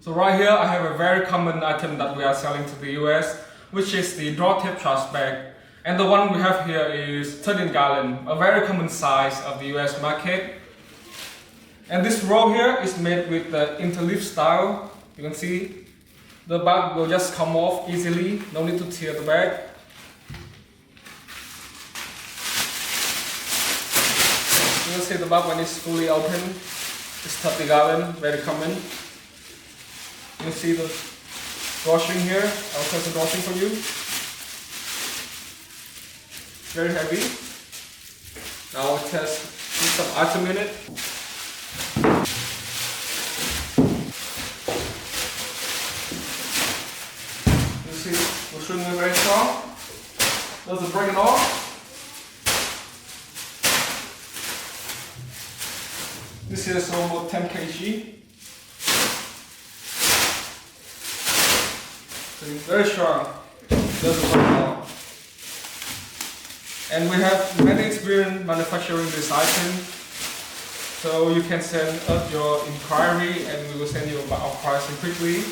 So right here I have a very common item that we are selling to the US, which is the draw tape trash bag. And the one we have here is 13 gallon, a very common size of the US market. And this roll here is made with the Interleaf style. You can see the bag will just come off easily, no need to tear the bag. You can see the bag when it's fully open. It's 30 gallon, very common. You can see the drawstring here. I'll test the drawstring for you. Very heavy. Now I'll test with some item in it. You see the string is very strong. Doesn't break it off. This is almost 10 kg. So it's very strong. Doesn't break it off. And we have many experience manufacturing this item. So you can send us your inquiry and we will send you our pricing quickly.